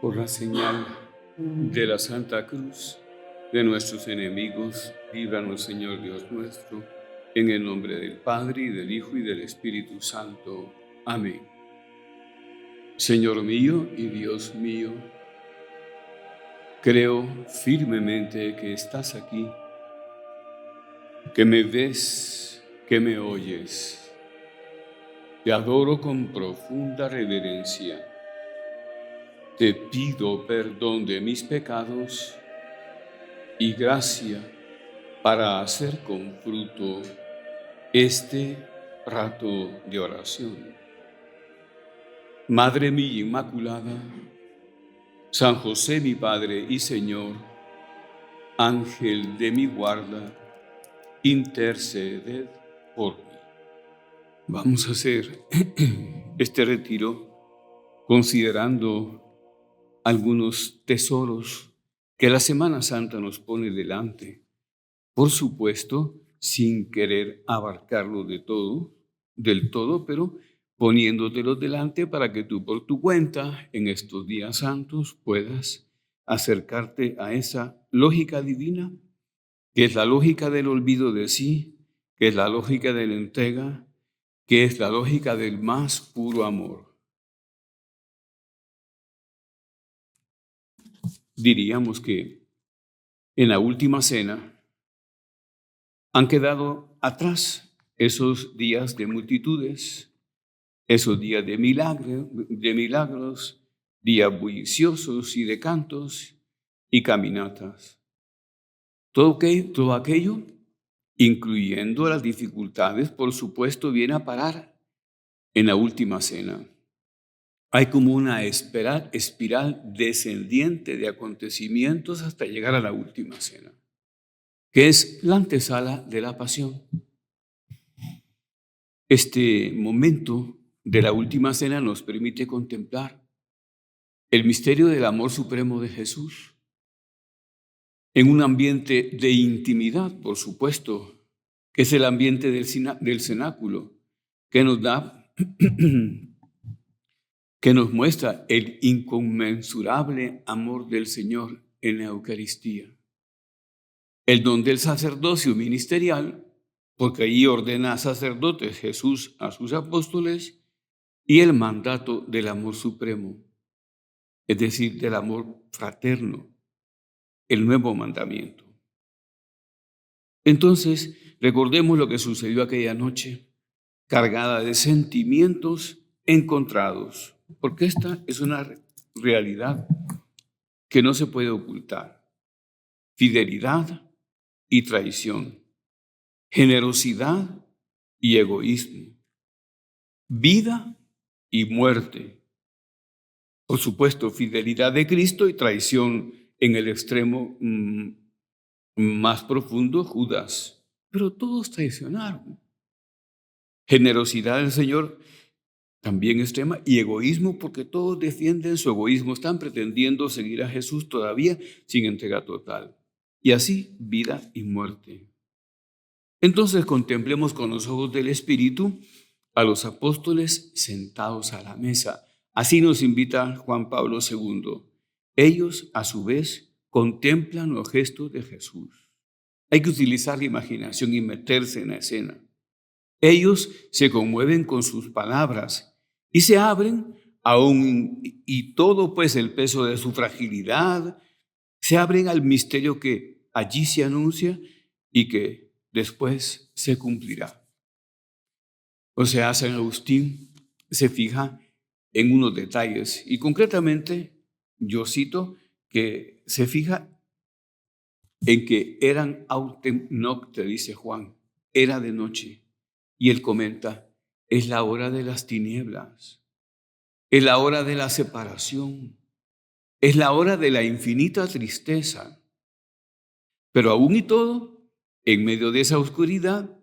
Por la señal de la Santa Cruz de nuestros enemigos, líbranos, Señor Dios nuestro, en el nombre del Padre, y del Hijo, y del Espíritu Santo. Amén. Señor mío y Dios mío, creo firmemente que estás aquí, que me ves, que me oyes. Te adoro con profunda reverencia. Te pido perdón de mis pecados y gracia para hacer con fruto este rato de oración. Madre mía Inmaculada, San José mi Padre y Señor, Ángel de mi guarda, interceded por mí. Vamos a hacer este retiro considerando algunos tesoros que la Semana Santa nos pone delante. Por supuesto, sin querer abarcarlo del todo, pero poniéndotelo delante para que tú por tu cuenta en estos días santos puedas acercarte a esa lógica divina, que es la lógica del olvido de sí, que es la lógica de la entrega, que es la lógica del más puro amor. Diríamos que en la última cena han quedado atrás esos días de multitudes, esos días de milagros, días bulliciosos y de cantos y caminatas. Todo aquello, incluyendo las dificultades, por supuesto, viene a parar en la última cena. Hay como una espiral descendiente de acontecimientos hasta llegar a la última cena, que es la antesala de la pasión. Este momento de la última cena nos permite contemplar el misterio del amor supremo de Jesús en un ambiente de intimidad, por supuesto, que es el ambiente del cenáculo, que nos da, que nos muestra el inconmensurable amor del Señor en la Eucaristía. El don del sacerdocio ministerial, porque allí ordena a sacerdotes Jesús a sus apóstoles, y el mandato del amor supremo, es decir, del amor fraterno, el nuevo mandamiento. Entonces, recordemos lo que sucedió aquella noche, cargada de sentimientos encontrados, porque esta es una realidad que no se puede ocultar. Fidelidad y traición, generosidad y egoísmo, vida y muerte. Por supuesto, fidelidad de Cristo y traición en el extremo más profundo, Judas. Pero todos traicionaron. Generosidad del Señor también extrema y egoísmo, porque todos defienden su egoísmo, están pretendiendo seguir a Jesús todavía sin entrega total. Y así, vida y muerte. Entonces contemplemos con los ojos del Espíritu a los apóstoles sentados a la mesa. Así nos invita Juan Pablo II. Ellos, a su vez, contemplan los gestos de Jesús. Hay que utilizar la imaginación y meterse en la escena. Ellos se conmueven con sus palabras y se abren aún, y todo pues el peso de su fragilidad, se abren al misterio que allí se anuncia y que después se cumplirá. O sea, San Agustín se fija en unos detalles y concretamente yo cito que se fija en que eran autem nocte, dice Juan, era de noche. Y él comenta, es la hora de las tinieblas, es la hora de la separación, es la hora de la infinita tristeza. Pero aún y todo, en medio de esa oscuridad,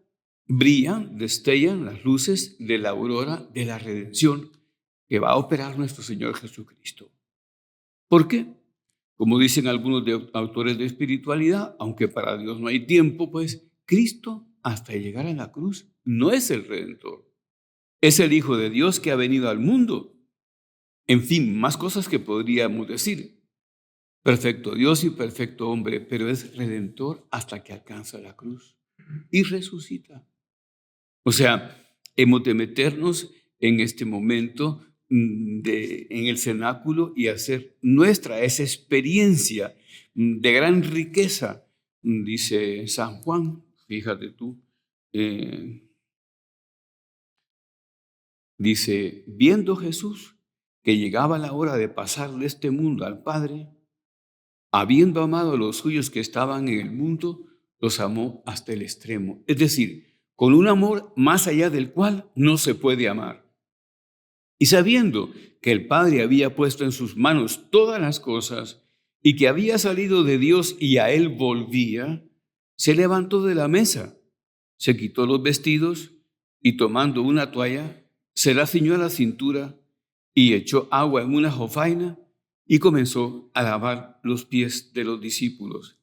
brillan, destellan las luces de la aurora de la redención que va a operar nuestro Señor Jesucristo. ¿Por qué? Como dicen algunos autores de espiritualidad, aunque para Dios no hay tiempo, pues Cristo, hasta llegar a la cruz, no es el Redentor. Es el Hijo de Dios que ha venido al mundo. En fin, más cosas que podríamos decir. Perfecto Dios y perfecto hombre, pero es Redentor hasta que alcanza la cruz y resucita. O sea, hemos de meternos en este momento en el cenáculo y hacer nuestra esa experiencia de gran riqueza, dice San Juan, fíjate tú, dice, viendo Jesús que llegaba la hora de pasar de este mundo al Padre, habiendo amado a los suyos que estaban en el mundo, los amó hasta el extremo. Es decir, con un amor más allá del cual no se puede amar. Y sabiendo que el Padre había puesto en sus manos todas las cosas y que había salido de Dios y a él volvía, se levantó de la mesa, se quitó los vestidos y tomando una toalla, se la ciñó a la cintura y echó agua en una jofaina y comenzó a lavar los pies de los discípulos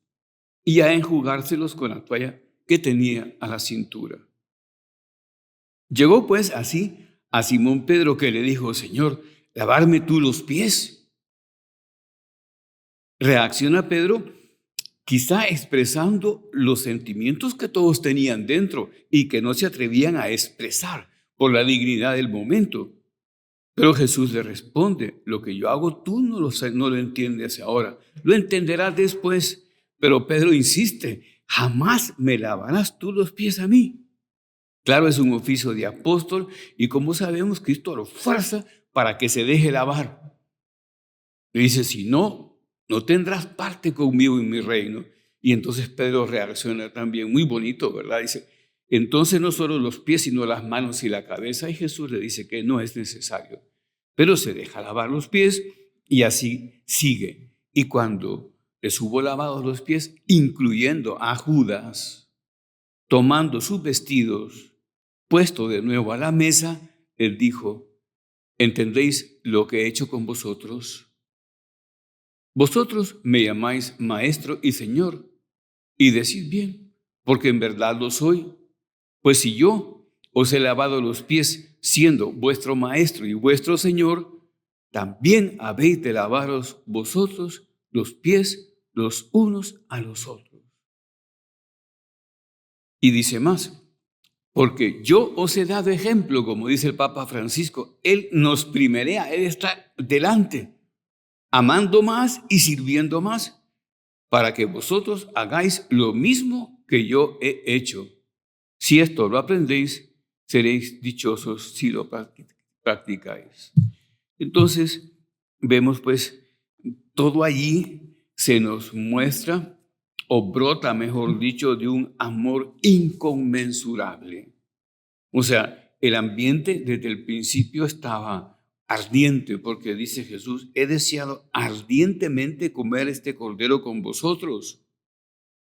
y a enjugárselos con la toalla que tenía a la cintura. Llegó pues así a Simón Pedro, que le dijo, Señor, ¿lavarme tú los pies? Reacciona Pedro, quizá expresando los sentimientos que todos tenían dentro y que no se atrevían a expresar por la dignidad del momento. Pero Jesús le responde, lo que yo hago tú no lo entiendes ahora, lo entenderás después. Pero Pedro insiste, jamás me lavarás tú los pies a mí. Claro, es un oficio de apóstol y como sabemos, Cristo lo fuerza para que se deje lavar. Le dice, si no, no tendrás parte conmigo en mi reino. Y entonces Pedro reacciona también muy bonito, ¿verdad? Dice, entonces no solo los pies, sino las manos y la cabeza. Y Jesús le dice que no es necesario. Pero se deja lavar los pies y así sigue. Y cuando les hubo lavado los pies, incluyendo a Judas, tomando sus vestidos, puesto de nuevo a la mesa, él dijo, ¿entendéis lo que he hecho con vosotros? Vosotros me llamáis maestro y señor, y decís bien, porque en verdad lo soy. Pues si yo os he lavado los pies siendo vuestro maestro y vuestro señor, también habéis de lavaros vosotros los pies los unos a los otros. Y dice más, porque yo os he dado ejemplo, como dice el Papa Francisco, Él nos primerea, Él está delante, amando más y sirviendo más, para que vosotros hagáis lo mismo que yo he hecho. Si esto lo aprendéis, seréis dichosos si lo practicáis. Entonces, vemos pues, todo allí se nos muestra, o brota, mejor dicho, de un amor inconmensurable. O sea, el ambiente desde el principio estaba ardiente, porque dice Jesús, he deseado ardientemente comer este cordero con vosotros.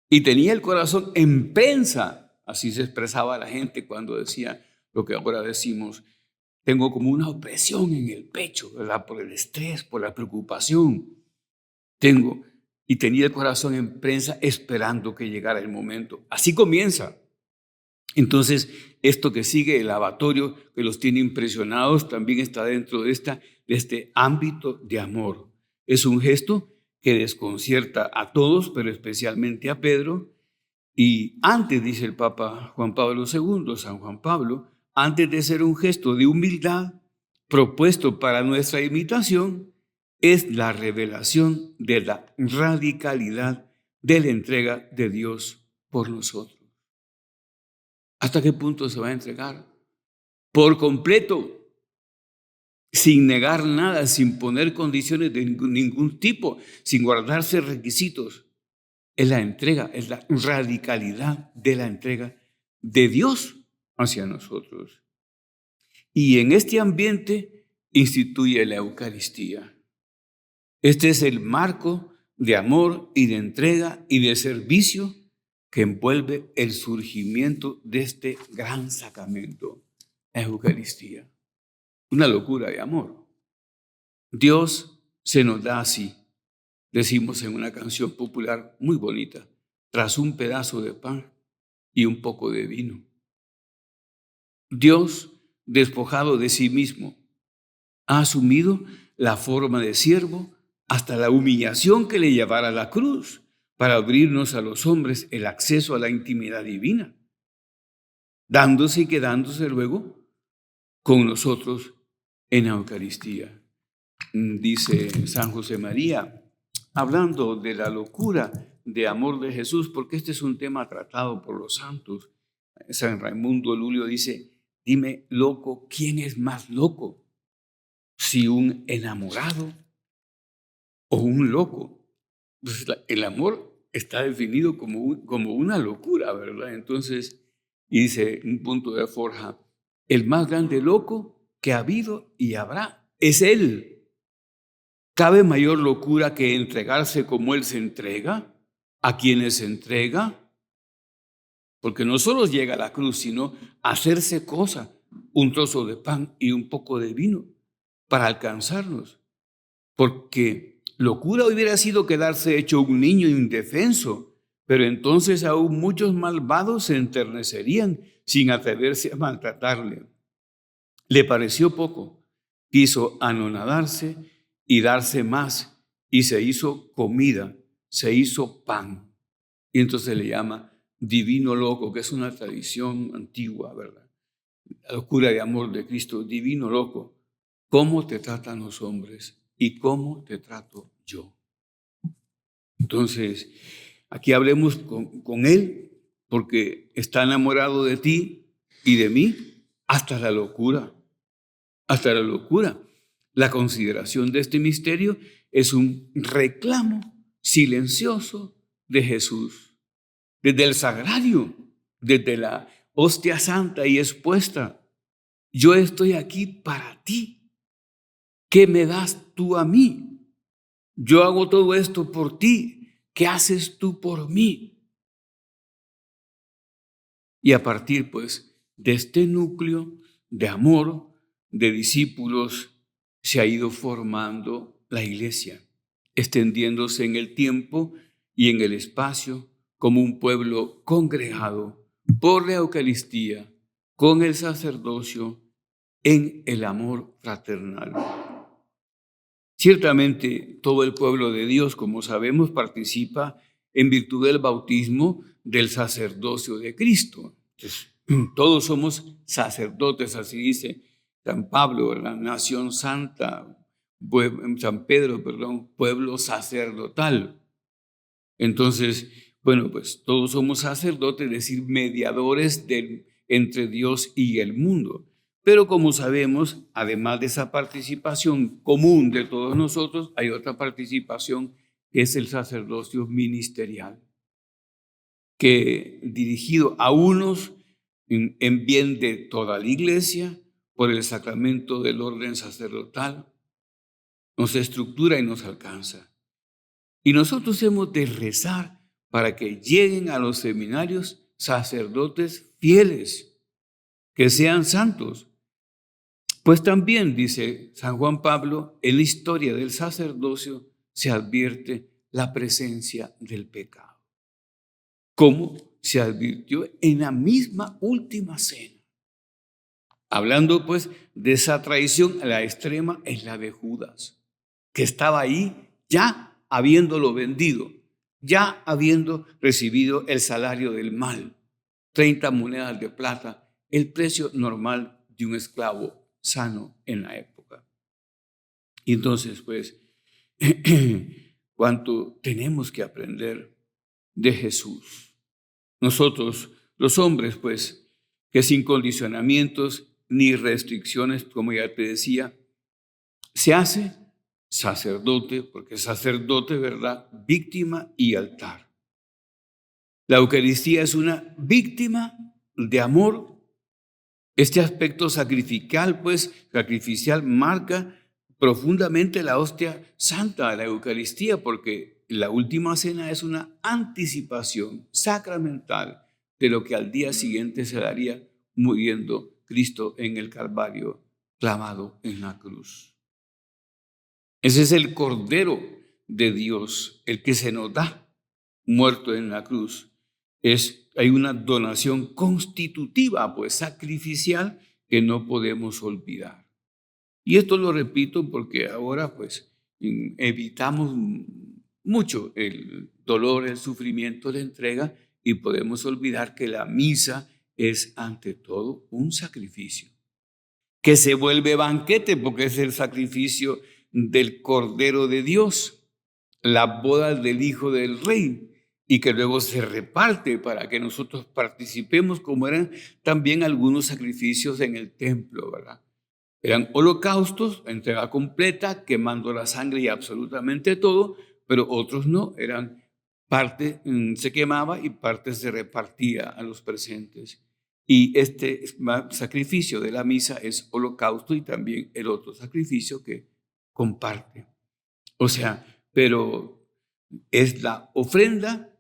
Y tenía el corazón en prensa, así se expresaba la gente cuando decía lo que ahora decimos, tengo como una opresión en el pecho, ¿verdad? Por el estrés, por la preocupación. Y tenía el corazón en prensa esperando que llegara el momento. Así comienza. Entonces, esto que sigue, el lavatorio, que los tiene impresionados, también está dentro de este ámbito de amor. Es un gesto que desconcierta a todos, pero especialmente a Pedro. Y antes, dice el Papa Juan Pablo II, San Juan Pablo, antes de ser un gesto de humildad propuesto para nuestra imitación, es la revelación de la radicalidad de la entrega de Dios por nosotros. ¿Hasta qué punto se va a entregar? Por completo, sin negar nada, sin poner condiciones de ningún tipo, sin guardarse requisitos. Es la entrega, es la radicalidad de la entrega de Dios hacia nosotros. Y en este ambiente instituye la Eucaristía. Este es el marco de amor y de entrega y de servicio que envuelve el surgimiento de este gran sacramento, la Eucaristía. Una locura de amor. Dios se nos da así, Decimos en una canción popular muy bonita, tras un pedazo de pan y un poco de vino. Dios, despojado de sí mismo, ha asumido la forma de siervo hasta la humillación que le llevara a la cruz para abrirnos a los hombres el acceso a la intimidad divina, dándose y quedándose luego con nosotros en la Eucaristía. Dice San José María, hablando de la locura de amor de Jesús, porque este es un tema tratado por los santos. San Raimundo Lulio dice, dime, loco, ¿quién es más loco? Si un enamorado o un loco. Pues el amor está definido como una locura, ¿verdad? Entonces, y dice un punto de Forja, el más grande loco que ha habido y habrá es Él. ¿Cabe mayor locura que entregarse como Él se entrega a quienes se entrega? Porque no solo llega a la cruz, sino hacerse cosa, un trozo de pan y un poco de vino para alcanzarnos. Porque locura hubiera sido quedarse hecho un niño indefenso, pero entonces aún muchos malvados se enternecerían sin atreverse a maltratarle. Le pareció poco, quiso anonadarse y darse más, y se hizo comida, se hizo pan. Y entonces le llama divino loco, que es una tradición antigua, ¿verdad? La locura de amor de Cristo, divino loco. ¿Cómo te tratan los hombres y cómo te trato yo? Entonces, aquí hablemos con Él, porque está enamorado de ti y de mí hasta la locura. Hasta la locura. La consideración de este misterio es un reclamo silencioso de Jesús. Desde el sagrario, desde la hostia santa y expuesta, yo estoy aquí para ti. ¿Qué me das tú a mí? Yo hago todo esto por ti. ¿Qué haces tú por mí? Y a partir, pues, de este núcleo de amor, de discípulos, se ha ido formando la iglesia, extendiéndose en el tiempo y en el espacio como un pueblo congregado por la Eucaristía, con el sacerdocio, en el amor fraternal. Ciertamente, todo el pueblo de Dios, como sabemos, participa en virtud del bautismo del sacerdocio de Cristo. Entonces, todos somos sacerdotes, así dice San Pablo, ¿verdad? Nación santa, San Pedro, perdón, pueblo sacerdotal. Entonces, bueno, pues todos somos sacerdotes, es decir, mediadores entre Dios y el mundo. Pero como sabemos, además de esa participación común de todos nosotros, hay otra participación que es el sacerdocio ministerial, que dirigido a unos en bien de toda la iglesia, por el sacramento del orden sacerdotal, nos estructura y nos alcanza. Y nosotros hemos de rezar para que lleguen a los seminarios sacerdotes fieles, que sean santos. Pues también, dice San Juan Pablo, en la historia del sacerdocio se advierte la presencia del pecado, como se advirtió en la misma última cena. Hablando pues de esa traición, la extrema es la de Judas, que estaba ahí ya habiéndolo vendido, ya habiendo recibido el salario del mal, 30 monedas de plata, el precio normal de un esclavo sano en la época. Y entonces, pues, cuánto tenemos que aprender de Jesús. Nosotros, los hombres, pues, que sin condicionamientos ni restricciones, como ya te decía, se hace sacerdote, porque sacerdote, ¿verdad? Víctima y altar. La Eucaristía es una víctima de amor. Este aspecto sacrificial, marca profundamente la hostia santa de la Eucaristía, porque la última cena es una anticipación sacramental de lo que al día siguiente se daría muriendo Cristo en el Calvario, clavado en la cruz. Ese es el Cordero de Dios, el que se nos da muerto en la cruz. Hay una donación constitutiva, pues sacrificial, que no podemos olvidar. Y esto lo repito porque ahora pues evitamos mucho el dolor, el sufrimiento, la entrega, y podemos olvidar que la misa es ante todo un sacrificio, que se vuelve banquete porque es el sacrificio del Cordero de Dios, la boda del Hijo del Rey, y que luego se reparte para que nosotros participemos, como eran también algunos sacrificios en el templo, ¿verdad? Eran holocaustos, entrega completa, quemando la sangre y absolutamente todo, pero otros no, eran parte se quemaba y parte se repartía a los presentes. Y este sacrificio de la misa es holocausto y también el otro sacrificio que comparte. O sea, pero es la ofrenda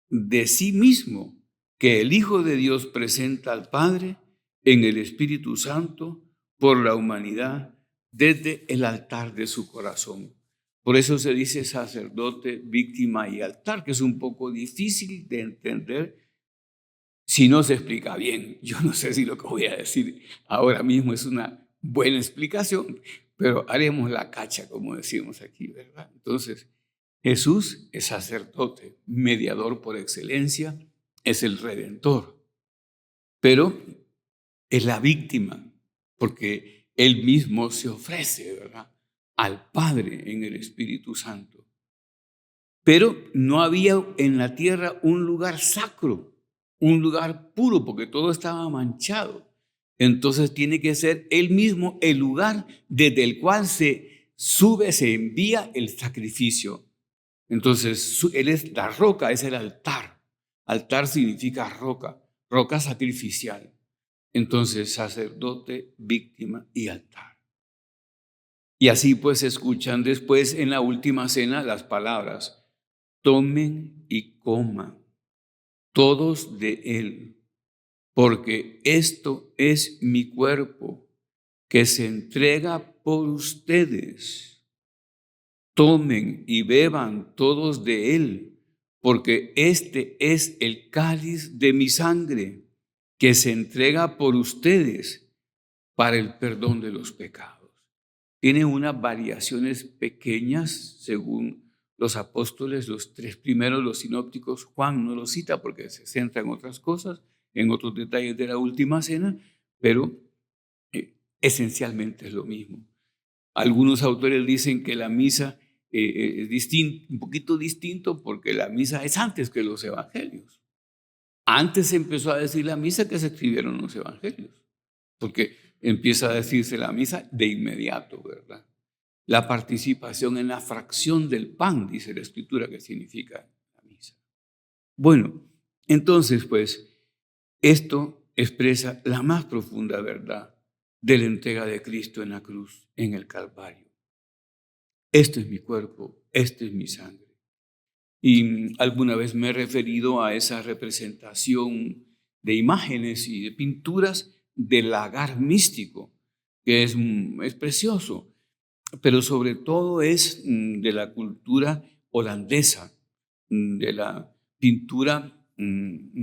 de sí mismo que el Hijo de Dios presenta al Padre en el Espíritu Santo por la humanidad desde el altar de su corazón. Por eso se dice sacerdote, víctima y altar, que es un poco difícil de entender si no se explica bien. Yo no sé si lo que voy a decir ahora mismo es una buena explicación, pero haremos la cacha, como decimos aquí, ¿verdad? Entonces, Jesús es sacerdote, mediador por excelencia, es el redentor, pero es la víctima, porque Él mismo se ofrece, ¿verdad?, al Padre en el Espíritu Santo. Pero no había en la tierra un lugar sacro, un lugar puro, porque todo estaba manchado. Entonces tiene que ser Él mismo el lugar desde el cual se sube, se envía el sacrificio. Entonces, Él es la roca, es el altar. Altar significa roca, roca sacrificial. Entonces, sacerdote, víctima y altar. Y así pues escuchan después en la última cena las palabras: tomen y coman todos de él, porque esto es mi cuerpo que se entrega por ustedes. Tomen y beban todos de él, porque este es el cáliz de mi sangre, que se entrega por ustedes para el perdón de los pecados. Tiene unas variaciones pequeñas según los apóstoles, los tres primeros, los sinópticos. Juan no lo cita porque se centra en otras cosas, en otros detalles de la última cena, pero esencialmente es lo mismo. Algunos autores dicen que la misa es un poquito distinto porque la misa es antes que los evangelios. Antes se empezó a decir la misa que se escribieron los evangelios, porque empieza a decirse la misa de inmediato, ¿verdad? La participación en la fracción del pan, dice la Escritura, que significa la misa. Bueno, entonces pues esto expresa la más profunda verdad de la entrega de Cristo en la cruz, en el Calvario. Este es mi cuerpo, este es mi sangre. Y alguna vez me he referido a esa representación de imágenes y de pinturas del lagar místico, que es precioso, pero sobre todo es de la cultura holandesa, de la pintura de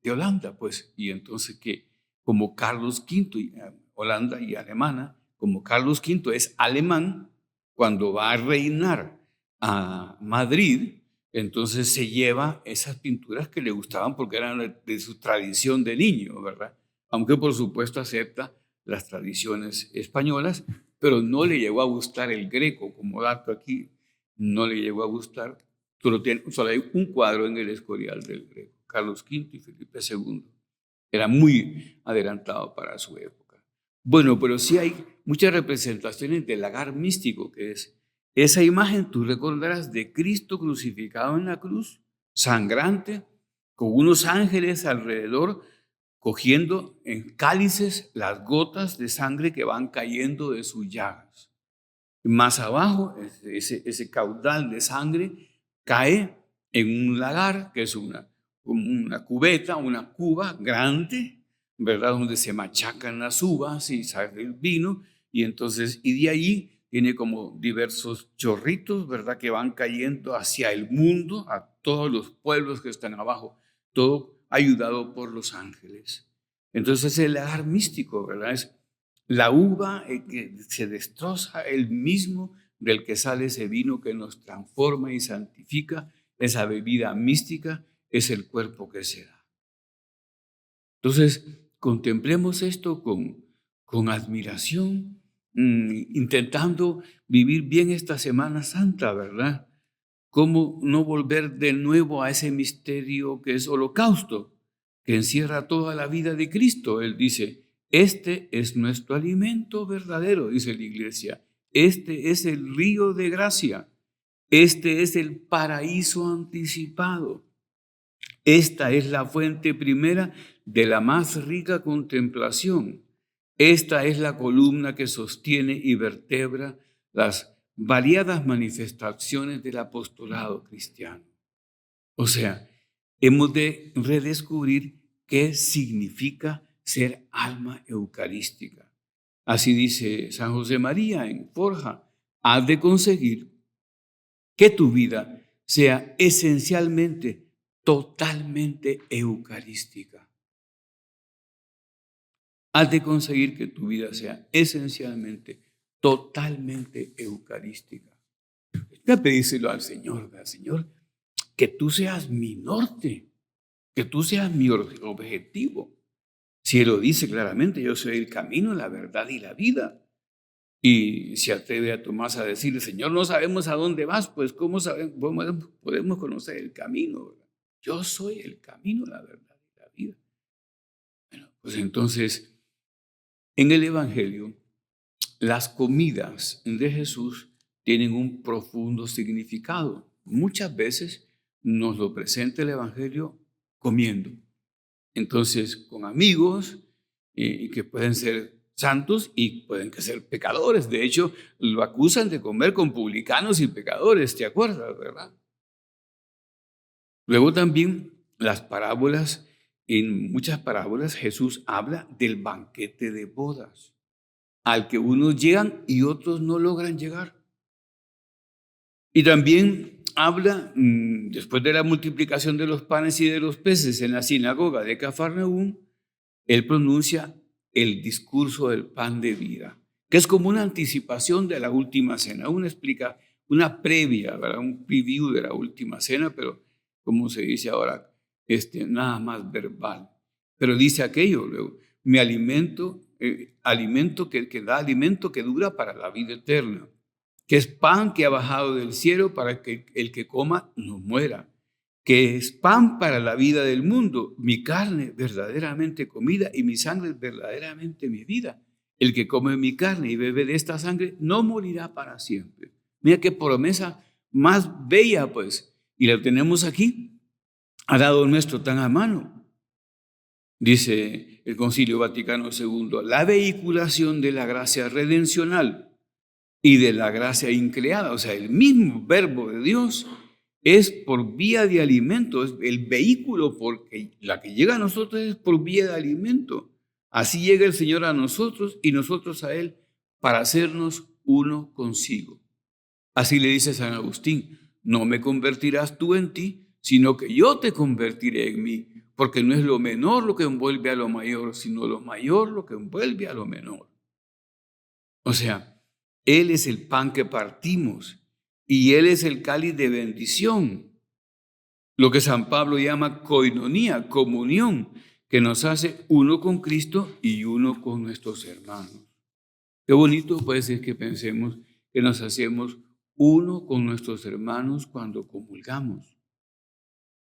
Holanda, pues, y entonces que como Carlos V, Holanda y alemana, como Carlos V es alemán, cuando va a reinar a Madrid, entonces se lleva esas pinturas que le gustaban porque eran de su tradición de niño, ¿verdad? Aunque por supuesto acepta las tradiciones españolas, pero no le llegó a gustar el Greco, como dato aquí, no le llegó a gustar. Solo hay un cuadro en el Escorial del Greco, Carlos V y Felipe II. Era muy adelantado para su época. Bueno, pero sí hay muchas representaciones del lagar místico, que es esa imagen, tú recordarás, de Cristo crucificado en la cruz, sangrante, con unos ángeles alrededor, cogiendo en cálices las gotas de sangre que van cayendo de sus llagas. Más abajo, ese caudal de sangre cae en un lagar, que es una cubeta, una cuba grande, ¿verdad?, donde se machacan las uvas y sale el vino, y de ahí tiene como diversos chorritos, ¿verdad? Que van cayendo hacia el mundo, a todos los pueblos que están abajo, todo ayudado por los ángeles. Entonces el lagar místico, ¿verdad? Es la uva que se destroza, el mismo del que sale ese vino que nos transforma y santifica. Esa bebida mística es el cuerpo que se da. Entonces, contemplemos esto con admiración, intentando vivir bien esta Semana Santa, ¿verdad? ¿Cómo no volver de nuevo a ese misterio que es holocausto, que encierra toda la vida de Cristo? Él dice, este es nuestro alimento verdadero, dice la iglesia. Este es el río de gracia. Este es el paraíso anticipado. Esta es la fuente primera de la más rica contemplación. Esta es la columna que sostiene y vertebra las variadas manifestaciones del apostolado cristiano. O sea, hemos de redescubrir qué significa ser alma eucarística. Así dice San José María en Forja, has de conseguir que tu vida sea esencialmente, totalmente eucarística. Has de conseguir que tu vida sea esencialmente, totalmente eucarística. Voy a pedírselo al Señor, ¿verdad? Señor, que tú seas mi norte, que tú seas mi objetivo. Si Él lo dice claramente, yo soy el camino, la verdad y la vida. Y se atreve a Tomás a decirle, Señor, no sabemos a dónde vas, pues ¿cómo podemos conocer el camino? ¿Verdad? Yo soy el camino, la verdad y la vida. Bueno, pues entonces, en el Evangelio, las comidas de Jesús tienen un profundo significado. Muchas veces nos lo presenta el Evangelio comiendo. Entonces, con amigos, y que pueden ser santos y pueden ser pecadores. De hecho, lo acusan de comer con publicanos y pecadores, ¿te acuerdas, verdad? Luego también las parábolas, en muchas parábolas Jesús habla del banquete de bodas, al que unos llegan y otros no logran llegar. Y también habla, después de la multiplicación de los panes y de los peces en la sinagoga de Cafarnaúm, él pronuncia el discurso del pan de vida, que es como una anticipación de la última cena, una previa, ¿verdad? Un preview de la última cena, pero como se dice ahora, nada más verbal. Pero dice aquello luego, mi alimento, alimento que da alimento que dura para la vida eterna, que es pan que ha bajado del cielo para que el que coma no muera, que es pan para la vida del mundo, mi carne verdaderamente comida y mi sangre verdaderamente mi vida. El que come mi carne y bebe de esta sangre no morirá para siempre. Mira qué promesa más bella, pues, y la tenemos aquí, ha dado nuestro tan a mano. Dice el Concilio Vaticano II, la vehiculación de la gracia redencional y de la gracia increada, o sea, el mismo verbo de Dios es por vía de alimento, es el vehículo porque la que llega a nosotros es por vía de alimento. Así llega el Señor a nosotros y nosotros a Él para hacernos uno consigo. Así le dice San Agustín, no me convertirás tú en ti, sino que yo te convertiré en mí, porque no es lo menor lo que envuelve a lo mayor, sino lo mayor lo que envuelve a lo menor. O sea, Él es el pan que partimos y Él es el cáliz de bendición, lo que San Pablo llama koinonía, comunión, que nos hace uno con Cristo y uno con nuestros hermanos. Qué bonito puede ser que pensemos que nos hacemos uno con nuestros hermanos cuando comulgamos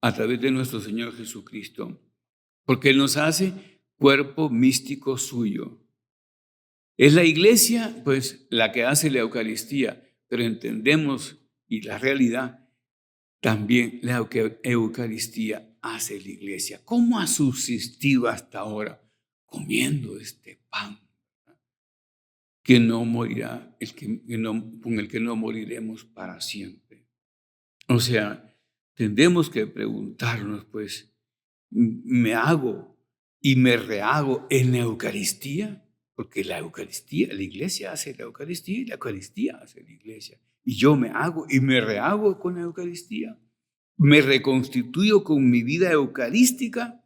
a través de nuestro Señor Jesucristo, porque Él nos hace cuerpo místico suyo. Es la iglesia, pues, la que hace la Eucaristía, pero entendemos, y la realidad, también la Eucaristía hace la iglesia. ¿Cómo ha subsistido hasta ahora? Comiendo este pan, que no morirá, con el que no moriremos para siempre. O sea, tendremos que preguntarnos, pues, ¿me hago y me rehago en la Eucaristía? porque la Eucaristía, la iglesia hace la Eucaristía y la Eucaristía hace la iglesia. Y yo me hago y me rehago con la Eucaristía. Me reconstituyo con mi vida eucarística.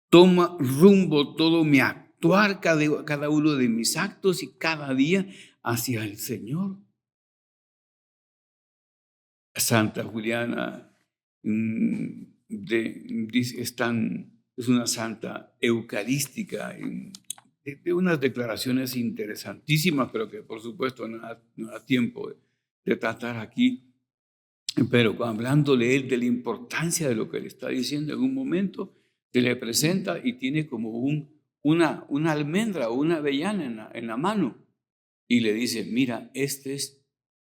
Toma rumbo todo mi actuar, cada uno de mis actos y cada día hacia el Señor. Santa Juliana es una santa eucarística, de unas declaraciones interesantísimas, pero que por supuesto no da tiempo de tratar aquí. Pero hablándole él de la importancia de lo que le está diciendo, en un momento se le presenta y tiene como una almendra o una avellana en la mano y le dice: mira, este es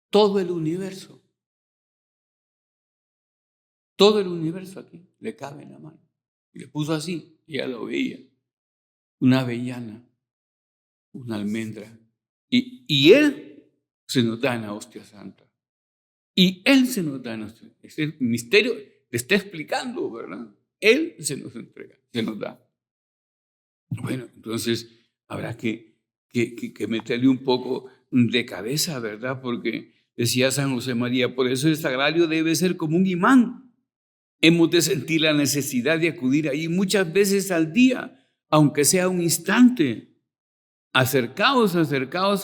todo el universo. Todo el universo aquí le cabe en la mano. Y le puso así, y ella lo veía. Una avellana, una almendra. Y él se nos da en la hostia santa. Y él se nos da en la hostia. Ese misterio le está explicando, ¿verdad? Él se nos entrega, se nos da. Bueno, entonces habrá que meterle un poco de cabeza, ¿verdad? Porque decía San José María, por eso el sagrario debe ser como un imán. Hemos de sentir la necesidad de acudir ahí muchas veces al día, aunque sea un instante. Acercaos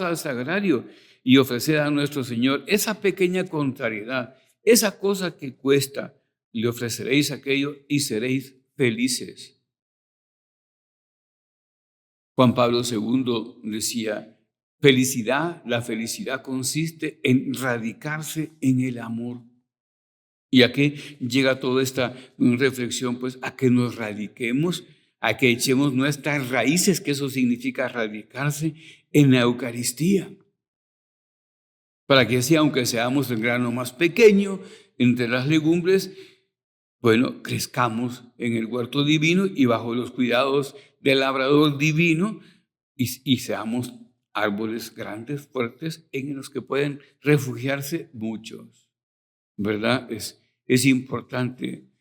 al sagrario y ofreced a nuestro Señor esa pequeña contrariedad, esa cosa que cuesta. Le ofreceréis aquello y seréis felices. Juan Pablo II decía: la felicidad consiste en radicarse en el amor. ¿Y a qué llega toda esta reflexión? Pues a que nos radiquemos, a que echemos nuestras raíces, que eso significa radicarse en la Eucaristía. Para que así, aunque seamos el grano más pequeño entre las legumbres, bueno, crezcamos en el huerto divino y bajo los cuidados del labrador divino y seamos árboles grandes, fuertes, en los que pueden refugiarse muchos, ¿verdad? Es importante.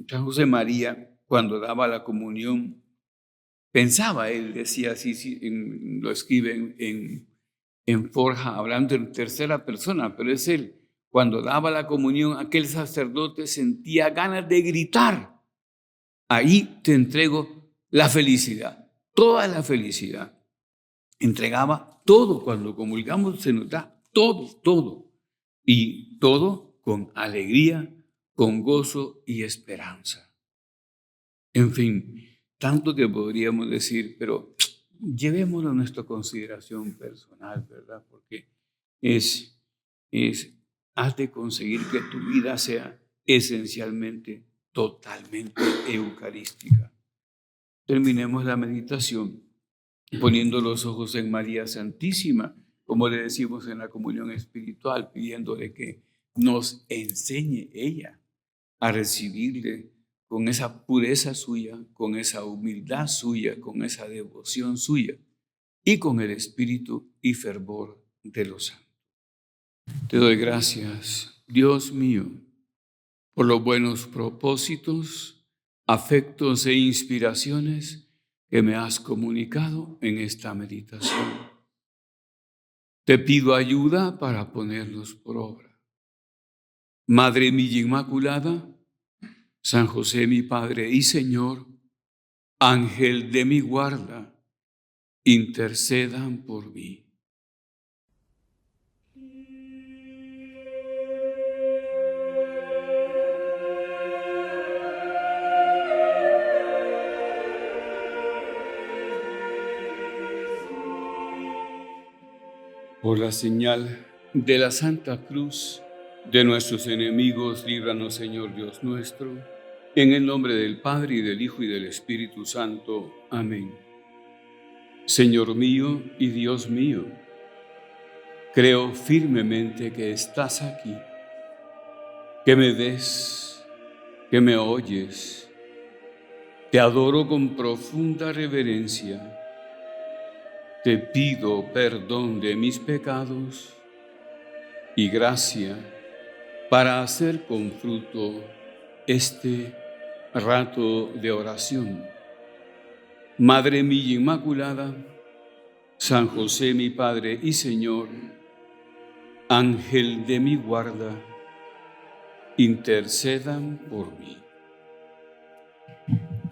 San José María, cuando daba la comunión, pensaba, él decía así, lo escribe en Forja, hablando en tercera persona, pero es él. Cuando daba la comunión, aquel sacerdote sentía ganas de gritar: ahí te entrego la felicidad, toda la felicidad. Entregaba todo. Cuando comulgamos se nos da todo. Y todo con alegría, con gozo y esperanza. En fin, tanto que podríamos decir, pero llevémoslo a nuestra consideración personal, ¿verdad? Porque has de conseguir que tu vida sea esencialmente, totalmente eucarística. Terminemos la meditación poniendo los ojos en María Santísima, como le decimos en la comunión espiritual, pidiéndole que nos enseñe ella a recibirle con esa pureza suya, con esa humildad suya, con esa devoción suya y con el espíritu y fervor de los santos. Te doy gracias, Dios mío, por los buenos propósitos, afectos e inspiraciones que me has comunicado en esta meditación. Te pido ayuda para ponerlos por obra. Madre mía Inmaculada, San José mi Padre y Señor, Ángel de mi guarda, intercedan por mí. Por la señal de la Santa Cruz de nuestros enemigos, líbranos, Señor Dios nuestro, en el nombre del Padre, y del Hijo, y del Espíritu Santo. Amén. Señor mío y Dios mío, creo firmemente que estás aquí, que me ves, que me oyes. Te adoro con profunda reverencia. Te pido perdón de mis pecados y gracia para hacer con fruto este rato de oración. Madre mía Inmaculada, San José, mi Padre y Señor, Ángel de mi guarda, intercedan por mí.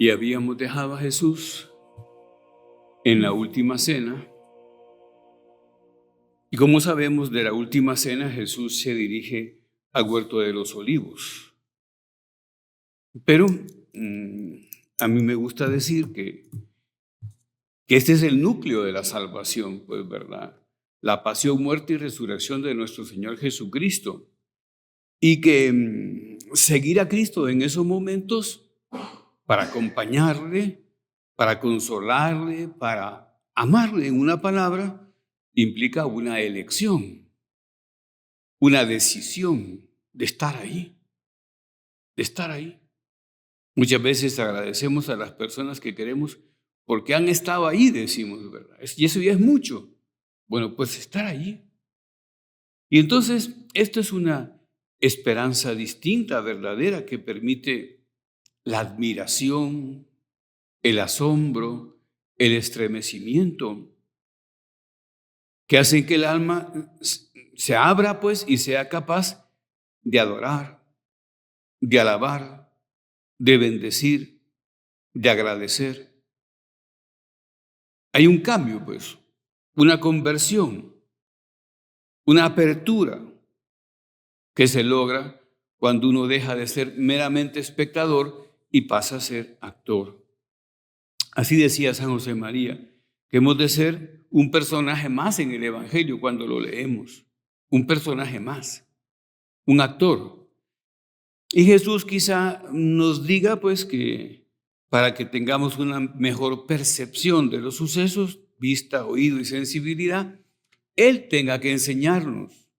Y habíamos dejado a Jesús en la última cena. Y como sabemos, de la última cena Jesús se dirige al huerto de los olivos. Pero a mí me gusta decir que este es el núcleo de la salvación, pues, ¿verdad? La pasión, muerte y resurrección de nuestro Señor Jesucristo. Y que seguir a Cristo en esos momentos para acompañarle, para consolarle, para amarle, en una palabra, implica una elección, una decisión de estar ahí, de estar ahí. Muchas veces agradecemos a las personas que queremos porque han estado ahí, decimos, ¿verdad? Y eso ya es mucho. Bueno, pues estar allí. Y entonces, esto es una esperanza distinta, verdadera, que permite la admiración, el asombro, el estremecimiento, que hacen que el alma se abra, pues, y sea capaz de adorar, de alabar, de bendecir, de agradecer. Hay un cambio, pues, una conversión, una apertura que se logra cuando uno deja de ser meramente espectador y pasa a ser actor. Así decía San José María, que hemos de ser un personaje más en el Evangelio cuando lo leemos, un personaje más, un actor. Y Jesús quizá nos diga, pues, que para que tengamos una mejor percepción de los sucesos, vista, oído y sensibilidad, Él tenga que enseñarnos.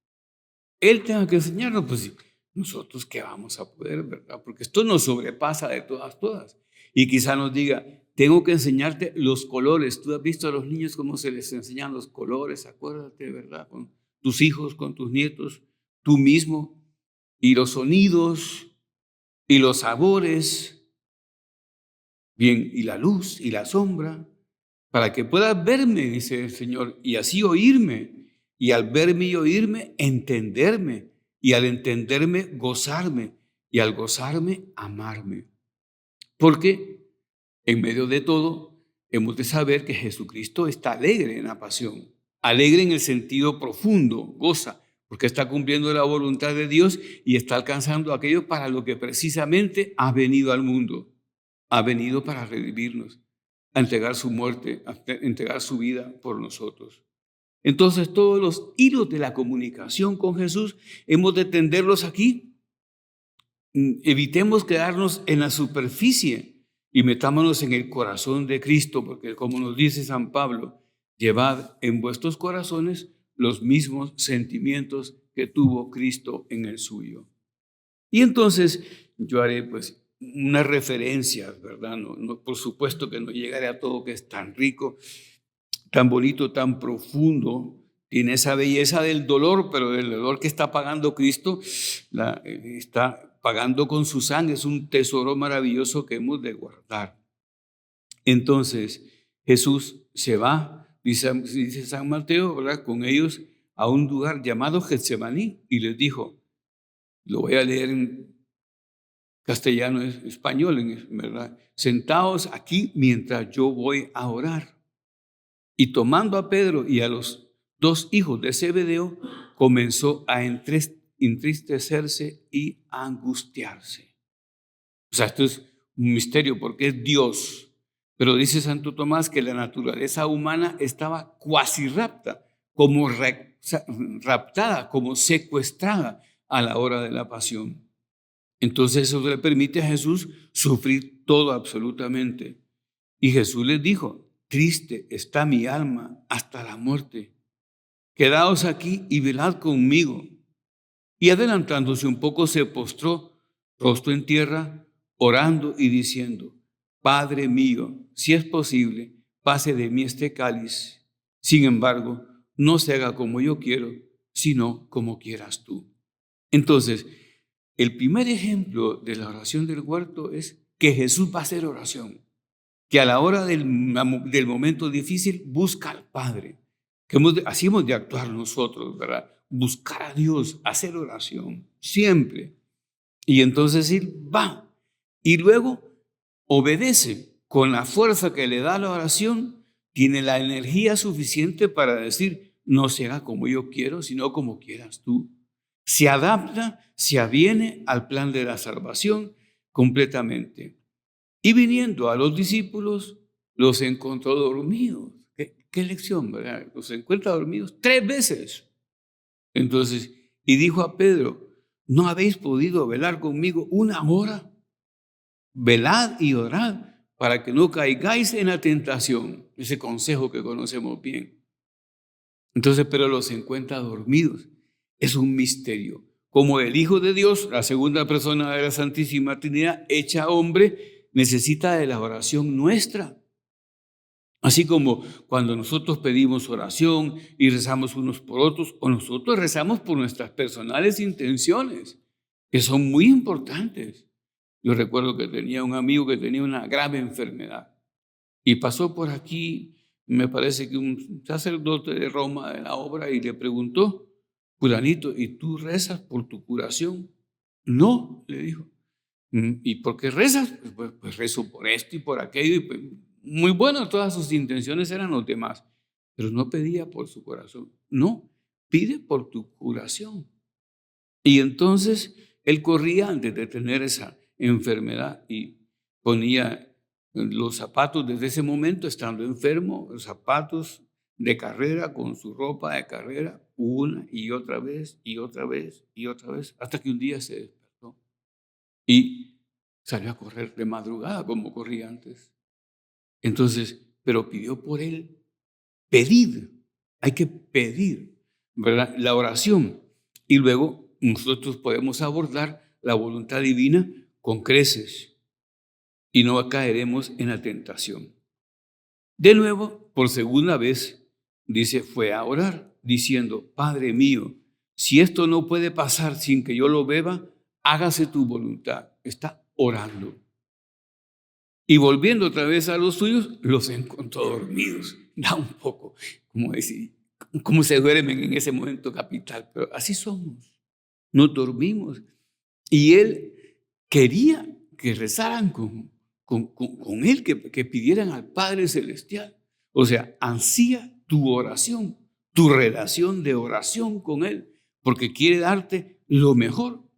Él tenga que enseñarnos, pues nosotros qué vamos a poder, ¿verdad? Porque esto nos sobrepasa de todas. Y quizá nos diga, tengo que enseñarte los colores. Tú has visto a los niños cómo se les enseñan los colores, acuérdate, ¿verdad? Con tus hijos, con tus nietos, tú mismo, y los sonidos, y los sabores, bien, y la luz, y la sombra, para que puedas verme, dice el Señor, y así oírme. Y al verme y oírme, entenderme. Y al entenderme, gozarme. Y al gozarme, amarme. Porque en medio de todo, hemos de saber que Jesucristo está alegre en la pasión. Alegre en el sentido profundo, goza, porque está cumpliendo la voluntad de Dios y está alcanzando aquello para lo que precisamente ha venido al mundo. Ha venido para redimirnos, a entregar su muerte, a entregar su vida por nosotros. Entonces, todos los hilos de la comunicación con Jesús hemos de tenderlos aquí. Evitemos quedarnos en la superficie y metámonos en el corazón de Cristo, porque como nos dice San Pablo, llevad en vuestros corazones los mismos sentimientos que tuvo Cristo en el suyo. Y entonces yo haré, pues, unas referencias, ¿verdad? No, por supuesto que no llegaré a todo, que es tan rico, tan bonito, tan profundo, tiene esa belleza del dolor, pero del dolor que está pagando Cristo, está pagando con su sangre, es un tesoro maravilloso que hemos de guardar. Entonces, Jesús se va, dice San Mateo, ¿verdad?, con ellos a un lugar llamado Getsemaní y les dijo, lo voy a leer en castellano, español, ¿verdad? Sentaos aquí mientras yo voy a orar. Y tomando a Pedro y a los dos hijos de Zebedeo, comenzó a entristecerse y a angustiarse. O sea, esto es un misterio porque es Dios. Pero dice Santo Tomás que la naturaleza humana estaba cuasi rapta, como raptada, como secuestrada a la hora de la pasión. Entonces eso le permite a Jesús sufrir todo absolutamente. Y Jesús les dijo, triste está mi alma hasta la muerte. Quedaos aquí y velad conmigo. Y adelantándose un poco se postró, rostro en tierra, orando y diciendo, Padre mío, si es posible, pase de mí este cáliz. Sin embargo, no se haga como yo quiero, sino como quieras tú. Entonces, el primer ejemplo de la oración del huerto es que Jesús va a hacer oración, que a la hora del momento difícil busca al Padre, así hemos de actuar nosotros, ¿verdad? Buscar a Dios, hacer oración, siempre. Y entonces Él va y luego obedece con la fuerza que le da la oración, tiene la energía suficiente para decir, no se haga como yo quiero, sino como quieras tú. Se adapta, se aviene al plan de la salvación completamente. Y viniendo a los discípulos, los encontró dormidos. ¿Qué lección, verdad? Los encuentra dormidos 3 veces. Entonces, y dijo a Pedro, ¿no habéis podido velar conmigo 1 hora? Velad y orad para que no caigáis en la tentación. Ese consejo que conocemos bien. Entonces, pero los encuentra dormidos. Es un misterio. Como el Hijo de Dios, la segunda persona de la Santísima Trinidad, hecha hombre, necesita de la oración nuestra. Así como cuando nosotros pedimos oración y rezamos unos por otros, o nosotros rezamos por nuestras personales intenciones, que son muy importantes. Yo recuerdo que tenía un amigo que tenía una grave enfermedad y pasó por aquí, me parece que un sacerdote de Roma de la obra, y le preguntó, fulanito, ¿y tú rezas por tu curación? No, le dijo. ¿Y por qué rezas? Pues rezo por esto y por aquello. Y pues, muy bueno, todas sus intenciones eran los demás, pero no pedía por su corazón. No, pide por tu curación. Y entonces él corría antes de tener esa enfermedad y ponía los zapatos desde ese momento, estando enfermo, los zapatos de carrera con su ropa de carrera, una y otra vez, y otra vez, y otra vez, hasta que un día se despertó y salió a correr de madrugada como corría antes. Entonces, pero pidió por él. Pedir, hay que pedir, ¿verdad? La oración. Y luego nosotros podemos abordar la voluntad divina con creces y no caeremos en la tentación. De nuevo, por segunda vez, dice, fue a orar, diciendo, Padre mío, si esto no puede pasar sin que yo lo beba, hágase tu voluntad. Está orando. Y volviendo otra vez a los suyos, los encontró dormidos. Da un poco, como decir, cómo se duermen en ese momento capital, pero así somos, nos dormimos. Y él quería que rezaran con él, que pidieran al Padre Celestial. O sea, ansía tu oración, tu relación de oración con él, porque quiere darte lo mejor.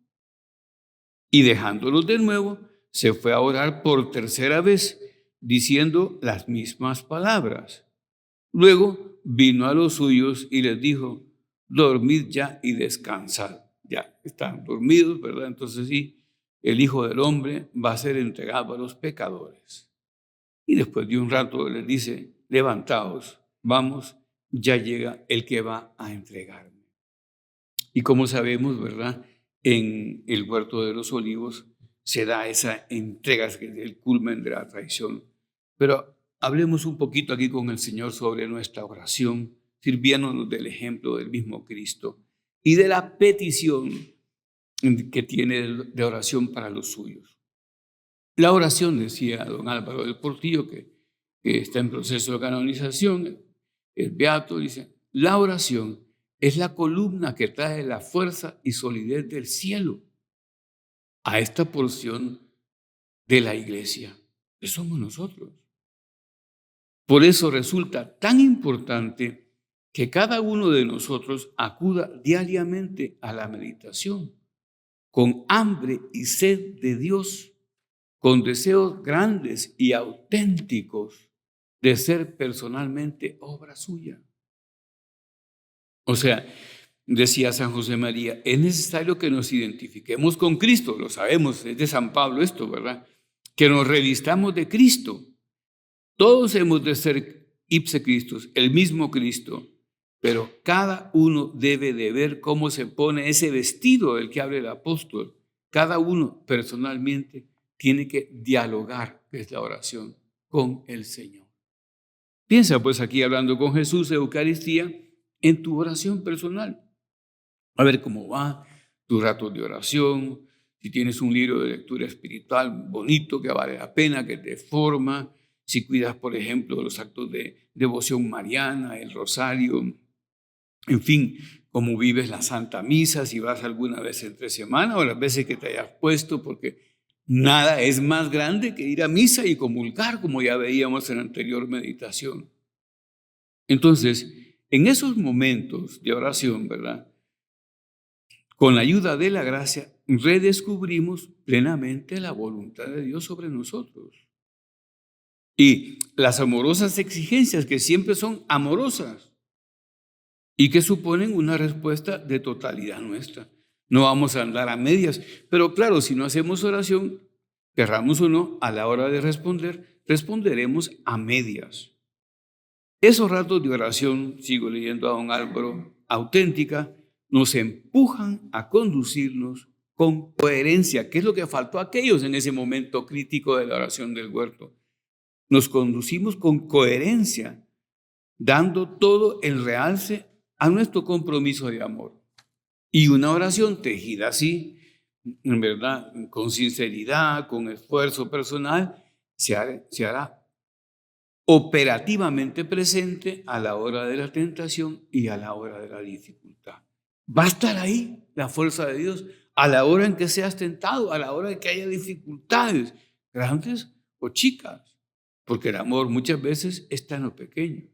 Y dejándolos de nuevo, se fue a orar por tercera vez, diciendo las mismas palabras. Luego vino a los suyos y les dijo, dormid ya y descansad. Ya están dormidos, ¿verdad? Entonces sí, el Hijo del Hombre va a ser entregado a los pecadores. Y después de un rato les dice, levantaos, vamos, ya llega el que va a entregarme. Y como sabemos, ¿verdad? En el huerto de los olivos se da esa entrega, que es el culmen de la traición. Pero hablemos un poquito aquí con el Señor sobre nuestra oración, sirviéndonos del ejemplo del mismo Cristo y de la petición que tiene de oración para los suyos. La oración, decía don Álvaro del Portillo, que está en proceso de canonización, el beato dice, la oración es la columna que trae la fuerza y solidez del cielo a esta porción de la iglesia, que somos nosotros. Por eso resulta tan importante que cada uno de nosotros acuda diariamente a la meditación, con hambre y sed de Dios, con deseos grandes y auténticos de ser personalmente obra suya. O sea, decía San José María, es necesario que nos identifiquemos con Cristo, lo sabemos, es de San Pablo esto, ¿verdad? Que nos revistamos de Cristo. Todos hemos de ser ipse Christus, el mismo Cristo, pero cada uno debe de ver cómo se pone ese vestido del que habla el apóstol. Cada uno personalmente tiene que dialogar, que es la oración, con el Señor. Piensa pues aquí hablando con Jesús de Eucaristía en tu oración personal. A ver cómo va tus ratos de oración, si tienes un libro de lectura espiritual bonito que vale la pena, que te forma, si cuidas, por ejemplo, los actos de devoción mariana, el rosario, en fin, cómo vives la Santa Misa, si vas alguna vez entre semana o las veces que te hayas puesto, porque nada es más grande que ir a misa y comulgar, como ya veíamos en la anterior meditación. Entonces, en esos momentos de oración, ¿verdad? Con la ayuda de la gracia, redescubrimos plenamente la voluntad de Dios sobre nosotros. Y las amorosas exigencias, que siempre son amorosas y que suponen una respuesta de totalidad nuestra. No vamos a andar a medias, pero claro, si no hacemos oración, querramos o no, a la hora de responder, responderemos a medias. Esos ratos de oración, sigo leyendo a don Álvaro, auténtica, nos empujan a conducirnos con coherencia, que es lo que faltó a aquellos en ese momento crítico de la oración del huerto. Nos conducimos con coherencia, dando todo el realce a nuestro compromiso de amor. Y una oración tejida así, en verdad, con sinceridad, con esfuerzo personal, se hará operativamente presente a la hora de la tentación y a la hora de la dificultad. Va a estar ahí la fuerza de Dios a la hora en que seas tentado, a la hora en que haya dificultades, grandes o chicas, porque el amor muchas veces está en lo pequeño.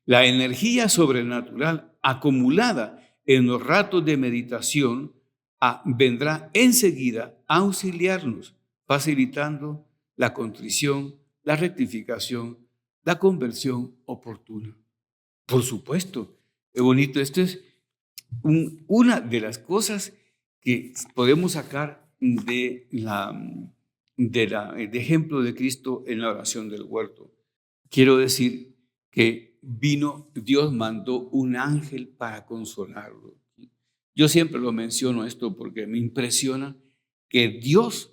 La energía sobrenatural acumulada en los ratos de meditación vendrá enseguida a auxiliarnos, facilitando la contrición, la rectificación, la conversión oportuna. Por supuesto, qué bonito. Esto es una de las cosas que podemos sacar de ejemplo de Cristo en la oración del huerto. Quiero decir que Dios mandó un ángel para consolarlo. Yo siempre lo menciono esto porque me impresiona que Dios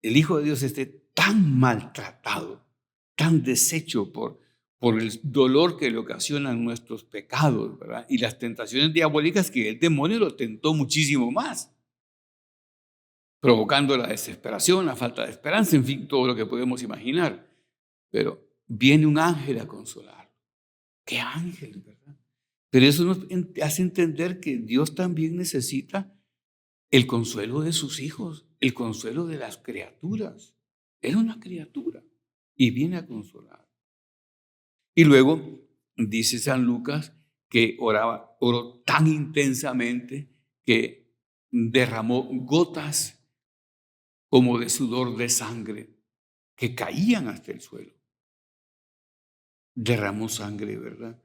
el Hijo de Dios esté tan maltratado, tan deshecho por el dolor que le ocasionan nuestros pecados, ¿verdad? Y las tentaciones diabólicas, que el demonio lo tentó muchísimo más, provocando la desesperación, la falta de esperanza, en fin, todo lo que podemos imaginar. Pero viene un ángel a consolar. ¡Qué ángel!, ¿verdad? Pero eso nos hace entender que Dios también necesita el consuelo de sus hijos, el consuelo de las criaturas. Era una criatura y viene a consolar. Y luego dice San Lucas que oró tan intensamente que derramó gotas como de sudor de sangre que caían hasta el suelo. Derramó sangre, ¿verdad?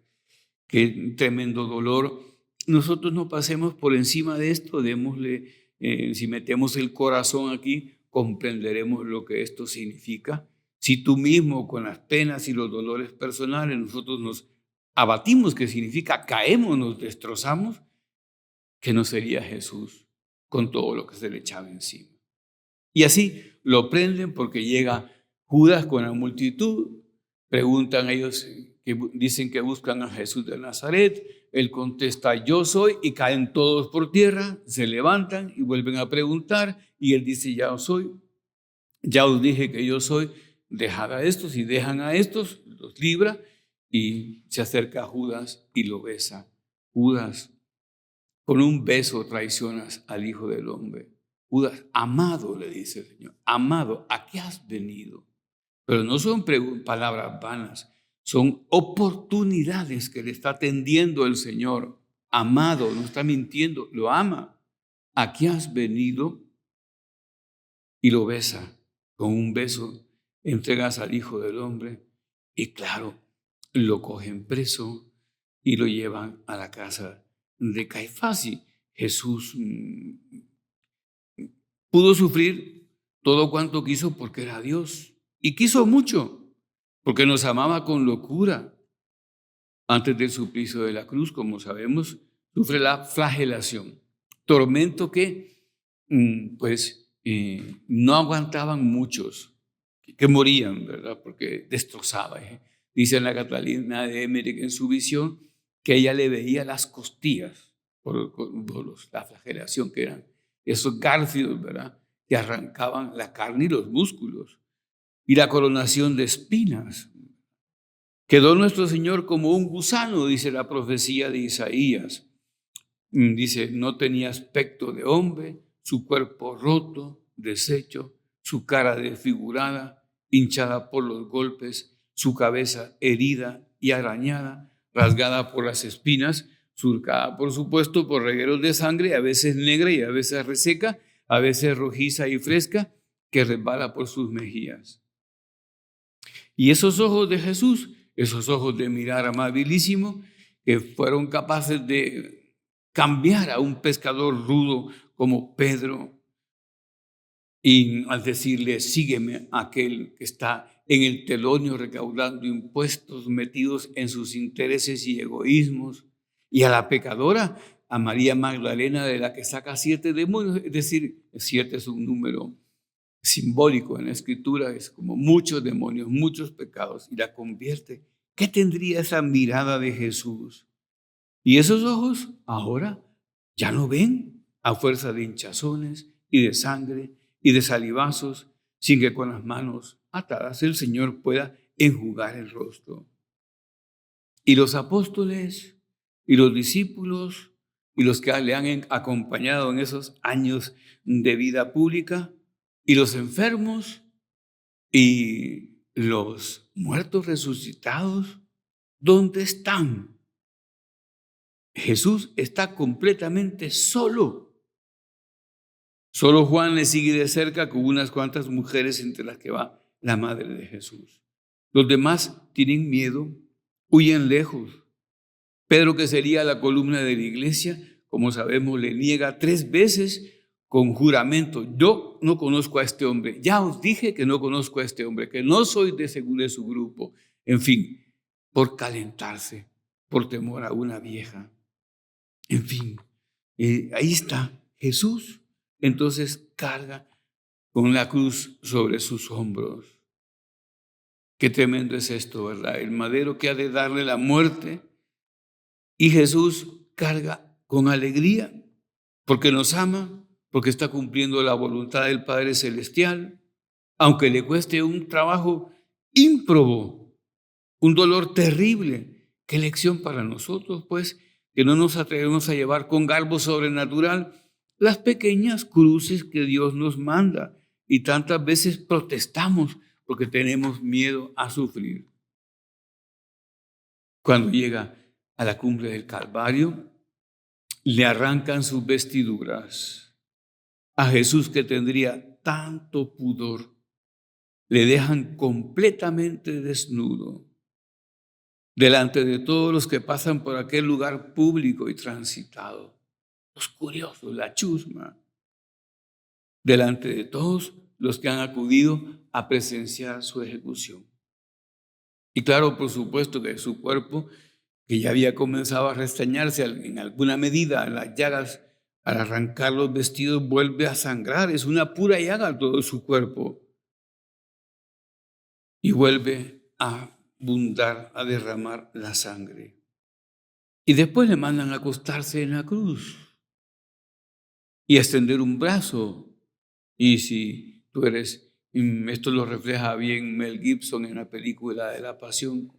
Qué tremendo dolor. Nosotros no pasemos por encima de esto, démosle, si metemos el corazón aquí, comprenderemos lo que esto significa. Si tú mismo con las penas y los dolores personales nosotros nos abatimos, que significa caemos, nos destrozamos, ¿qué no sería Jesús con todo lo que se le echaba encima? Y así lo prenden porque llega Judas con la multitud, preguntan ellos, que dicen que buscan a Jesús de Nazaret, él contesta, yo soy, y caen todos por tierra, se levantan y vuelven a preguntar, y él dice, ya soy, ya os dije que yo soy, dejad a estos, y dejan a estos, los libra, y se acerca a Judas y lo besa. Judas, con un beso traicionas al Hijo del Hombre. Judas, amado, le dice el Señor, amado, ¿a qué has venido? Pero no son palabras vanas, son oportunidades que le está tendiendo el Señor. Amado, no está mintiendo, lo ama. ¿A qué has venido? Y lo besa con un beso, entregas al Hijo del Hombre y claro, lo cogen preso y lo llevan a la casa de Caifás. Y Jesús pudo sufrir todo cuanto quiso porque era Dios y quiso mucho porque nos amaba con locura. Antes del suplicio de la cruz, como sabemos, sufre la flagelación, tormento que no aguantaban muchos, que morían, ¿verdad? Porque destrozaba. Dice la Catalina de Emmerich en su visión que ella le veía las costillas por la flagelación, que eran esos gárfidos, ¿verdad?, que arrancaban la carne y los músculos. y la coronación de espinas. Quedó nuestro Señor como un gusano, dice la profecía de Isaías. Dice, no tenía aspecto de hombre, su cuerpo roto, deshecho, su cara desfigurada, hinchada por los golpes, su cabeza herida y arañada, rasgada por las espinas, surcada, por supuesto, por regueros de sangre, a veces negra y a veces reseca, a veces rojiza y fresca, que resbala por sus mejillas. Y esos ojos de Jesús, esos ojos de mirar amabilísimo, que fueron capaces de cambiar a un pescador rudo como Pedro, y al decirle, sígueme, aquel que está en el telonio recaudando impuestos, metidos en sus intereses y egoísmos, y a la pecadora, a María Magdalena, de la que saca 7 demonios, es decir, 7 es un número simbólico en la escritura, es como muchos demonios, muchos pecados, y la convierte. ¿Qué tendría esa mirada de Jesús? Y esos ojos ahora ya no ven a fuerza de hinchazones y de sangre y de salivazos, sin que con las manos atadas el Señor pueda enjugar el rostro. Y los apóstoles y los discípulos y los que le han acompañado en esos años de vida pública, y los enfermos y los muertos resucitados, ¿dónde están? Jesús está completamente solo. Solo Juan le sigue de cerca con unas cuantas mujeres, entre las que va la madre de Jesús. Los demás tienen miedo, huyen lejos. Pedro, que sería la columna de la iglesia, como sabemos, le niega 3 veces con juramento. Yo no conozco a este hombre. Ya os dije que no conozco a este hombre, que no soy de su grupo. En fin, por calentarse, por temor a una vieja. En fin, ahí está Jesús. Entonces carga con la cruz sobre sus hombros. Qué tremendo es esto, ¿verdad? El madero que ha de darle la muerte, y Jesús carga con alegría porque nos ama, porque está cumpliendo la voluntad del Padre Celestial, aunque le cueste un trabajo ímprobo, un dolor terrible. Qué lección para nosotros, pues, que no nos atrevemos a llevar con garbo sobrenatural las pequeñas cruces que Dios nos manda, y tantas veces protestamos porque tenemos miedo a sufrir. Cuando llega a la cumbre del Calvario, le arrancan sus vestiduras. A Jesús, que tendría tanto pudor, le dejan completamente desnudo delante de todos los que pasan por aquel lugar público y transitado. Los curiosos, la chusma, delante de todos los que han acudido a presenciar su ejecución. Y claro, por supuesto que su cuerpo, que ya había comenzado a restañarse en alguna medida, las llagas, al arrancar los vestidos, vuelve a sangrar. Es una pura llaga todo su cuerpo. Y vuelve a abundar, a derramar la sangre. Y después le mandan a acostarse en la cruz y a extender un brazo. Y si tú eres, esto lo refleja bien Mel Gibson en la película de La Pasión,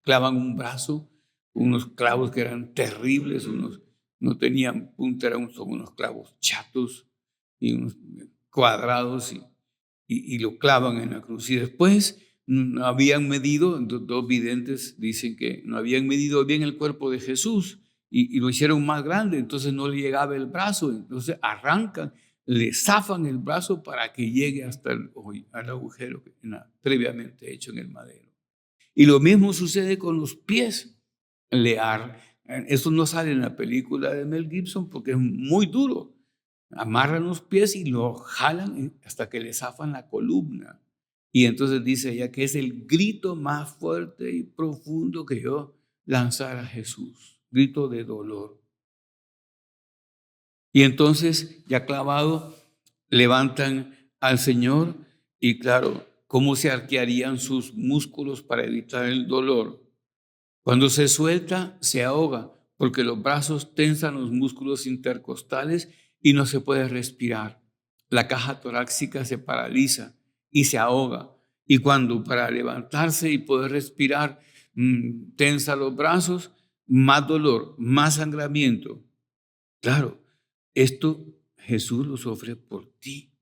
clavan un brazo, unos clavos que eran terribles, unos no tenían punta, son unos clavos chatos y unos cuadrados, y lo clavan en la cruz. Y después no habían medido, 2 videntes dicen que no habían medido bien el cuerpo de Jesús, y lo hicieron más grande, entonces no le llegaba el brazo, entonces arrancan, le zafan el brazo para que llegue hasta al agujero previamente hecho en el madero. Y lo mismo sucede con los pies. Eso no sale en la película de Mel Gibson porque es muy duro. Amarran los pies y lo jalan hasta que le zafan la columna. Y entonces dice ella que es el grito más fuerte y profundo que yo lanzara a Jesús. Grito de dolor. Y entonces, ya clavado, levantan al Señor, y claro, ¿cómo se arquearían sus músculos para evitar el dolor? Cuando se suelta, se ahoga, porque los brazos tensan los músculos intercostales y no se puede respirar. La caja torácica se paraliza y se ahoga. Y cuando para levantarse y poder respirar, tensa los brazos, más dolor, más sangramiento. Claro, esto Jesús lo sufre por ti,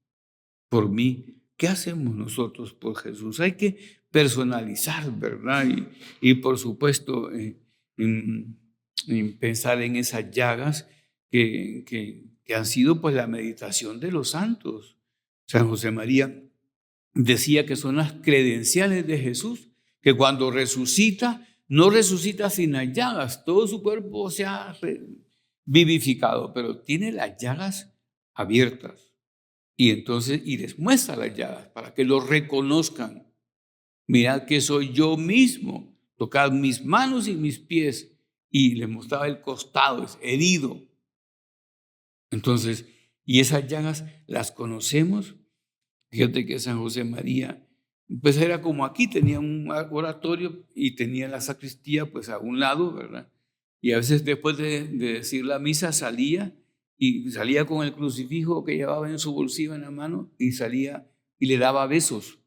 por mí. ¿Qué hacemos nosotros por Jesús? Hay que personalizar, ¿verdad? Y por supuesto, en pensar en esas llagas que han sido pues la meditación de los santos. San José María decía que son las credenciales de Jesús, que cuando resucita, no resucita sin las llagas, todo su cuerpo se ha vivificado, pero tiene las llagas abiertas. Y entonces, y les muestra las llagas para que lo reconozcan. Mirad que soy yo mismo, tocad mis manos y mis pies. Y les mostraba el costado, es herido. Entonces, y esas llagas las conocemos. Fíjate que San José María, pues era como aquí, tenía un oratorio y tenía la sacristía pues a un lado, ¿verdad? Y a veces después de decir la misa salía con el crucifijo que llevaba en su bolsillo en la mano y salía y le daba besos.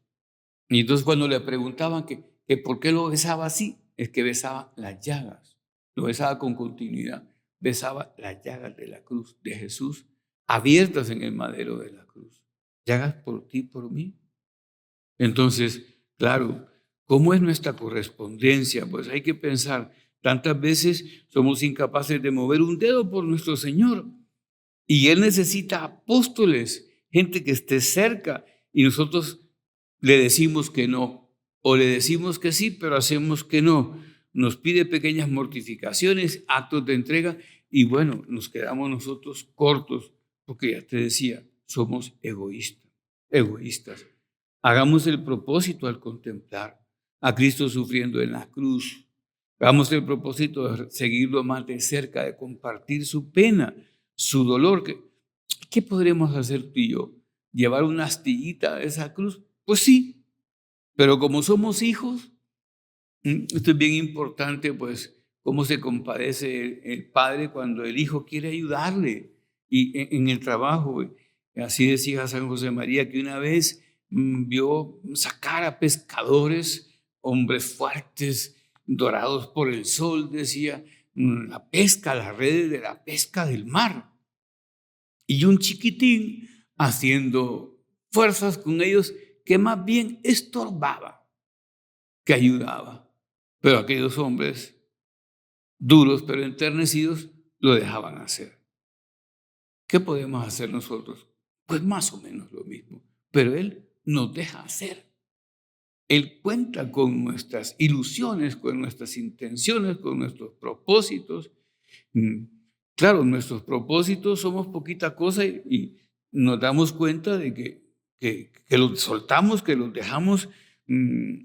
Y entonces cuando le preguntaban que por qué lo besaba así, es que besaba las llagas, lo besaba con continuidad, besaba las llagas de la cruz de Jesús abiertas en el madero de la cruz. Llagas por ti, por mí. Entonces, claro, ¿cómo es nuestra correspondencia? Pues hay que pensar, tantas veces somos incapaces de mover un dedo por nuestro Señor y Él necesita apóstoles, gente que esté cerca y nosotros le decimos que no o le decimos que sí, pero hacemos que no. Nos pide pequeñas mortificaciones, actos de entrega y bueno, nos quedamos nosotros cortos porque ya te decía, somos egoístas. Hagamos el propósito al contemplar a Cristo sufriendo en la cruz. Hagamos el propósito de seguirlo más de cerca, de compartir su pena, su dolor. ¿Qué podremos hacer tú y yo? ¿Llevar una astillita a esa cruz? Pues sí, pero como somos hijos, esto es bien importante, pues, cómo se compadece el padre cuando el hijo quiere ayudarle y en el trabajo. Así decía San José María que una vez vio sacar a pescadores, hombres fuertes, dorados por el sol, decía, la pesca, las redes de la pesca del mar. Y un chiquitín haciendo fuerzas con ellos que más bien estorbaba que ayudaba. Pero aquellos hombres duros pero enternecidos lo dejaban hacer. ¿Qué podemos hacer nosotros? Pues más o menos lo mismo. Pero Él nos deja hacer. Él cuenta con nuestras ilusiones, con nuestras intenciones, con nuestros propósitos. Claro, nuestros propósitos somos poquita cosa y nos damos cuenta de que los soltamos, que los dejamos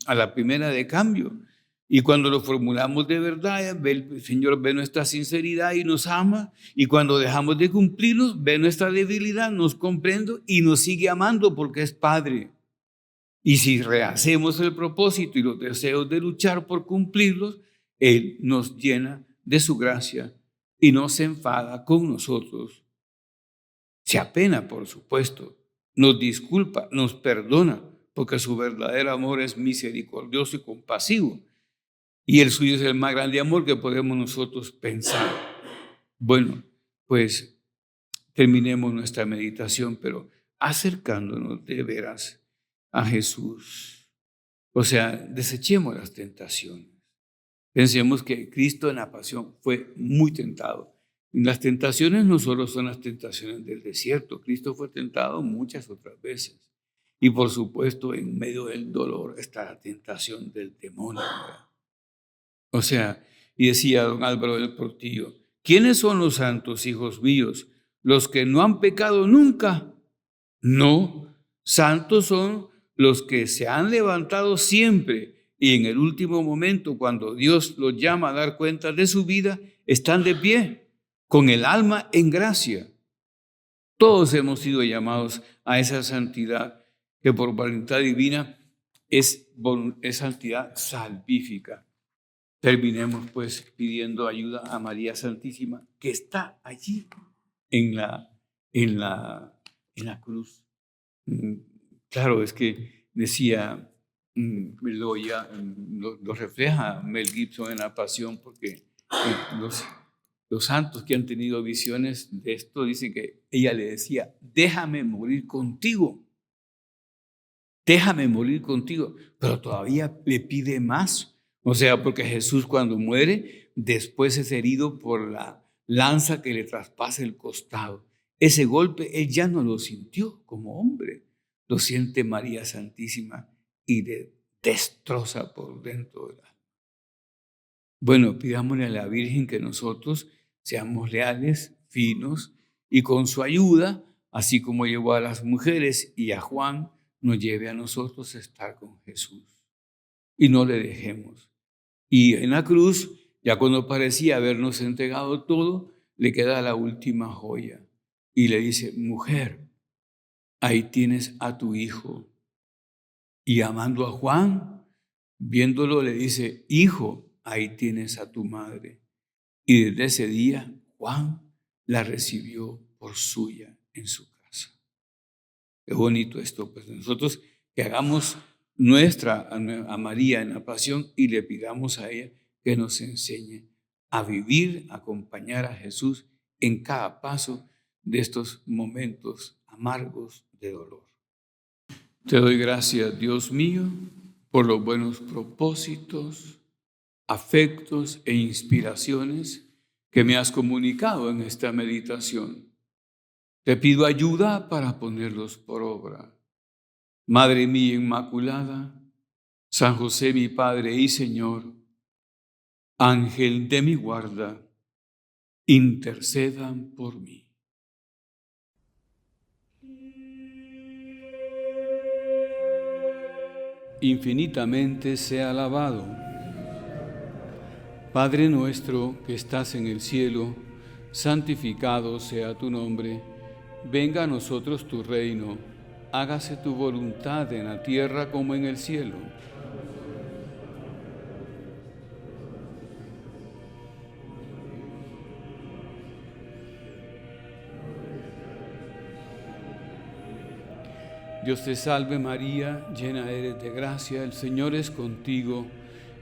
a la primera de cambio. Y cuando lo formulamos de verdad, el Señor ve nuestra sinceridad y nos ama. Y cuando dejamos de cumplirlos, ve nuestra debilidad, nos comprende y nos sigue amando porque es Padre. Y si rehacemos el propósito y los deseos de luchar por cumplirlos, Él nos llena de su gracia y no se enfada con nosotros. Se apena, por supuesto, nos disculpa, nos perdona, porque su verdadero amor es misericordioso y compasivo. Y el suyo es el más grande amor que podemos nosotros pensar. Bueno, pues terminemos nuestra meditación, pero acercándonos de veras a Jesús. O sea, desechemos las tentaciones. Pensemos que Cristo en la pasión fue muy tentado. Las tentaciones no solo son las tentaciones del desierto. Cristo fue tentado muchas otras veces. Y por supuesto, en medio del dolor está la tentación del demonio. O sea, y decía don Álvaro del Portillo, ¿quiénes son los santos, hijos míos? ¿Los que no han pecado nunca? No, santos son los que se han levantado siempre y en el último momento, cuando Dios los llama a dar cuenta de su vida, están de pie, con el alma en gracia. Todos hemos sido llamados a esa santidad que por voluntad divina es santidad salvífica. Terminemos pues pidiendo ayuda a María Santísima, que está allí en la cruz. Claro, es que decía lo refleja Mel Gibson en La Pasión, porque los santos que han tenido visiones de esto dicen que ella le decía, déjame morir contigo, pero todavía le pide más. O sea, porque Jesús cuando muere, después es herido por la lanza que le traspasa el costado. Ese golpe él ya no lo sintió como hombre, lo siente María Santísima y le destroza por dentro de la... Bueno, pidámosle a la Virgen que nosotros seamos leales, finos, y con su ayuda, así como llevó a las mujeres y a Juan, nos lleve a nosotros a estar con Jesús. Y no le dejemos. Y en la cruz, ya cuando parecía habernos entregado todo, le queda la última joya. Y le dice, mujer, ahí tienes a tu hijo. Y amando a Juan, viéndolo, le dice, hijo, ahí tienes a tu madre. Y desde ese día, Juan la recibió por suya en su casa. Qué bonito esto, pues nosotros que hagamos nuestra a María en la pasión y le pidamos a ella que nos enseñe a vivir, a acompañar a Jesús en cada paso de estos momentos amargos de dolor. Te doy gracias, Dios mío, por los buenos propósitos, afectos e inspiraciones que me has comunicado en esta meditación. Te pido ayuda para ponerlos por obra. Madre mía Inmaculada, San José mi Padre y Señor, Ángel de mi guarda, intercedan por mí. Infinitamente sea alabado. Padre nuestro que estás en el cielo, santificado sea tu nombre. Venga a nosotros tu reino. Hágase tu voluntad en la tierra como en el cielo. Dios te salve María, llena eres de gracia, el Señor es contigo.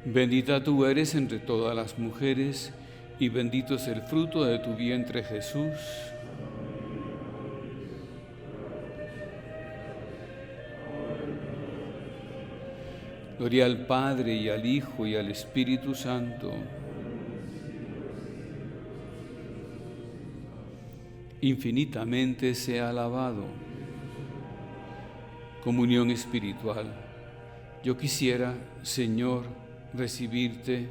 Bendita tú eres entre todas las mujeres, y bendito es el fruto de tu vientre Jesús. Gloria al Padre, y al Hijo, y al Espíritu Santo. Infinitamente sea alabado. Comunión espiritual. Yo quisiera, Señor, recibirte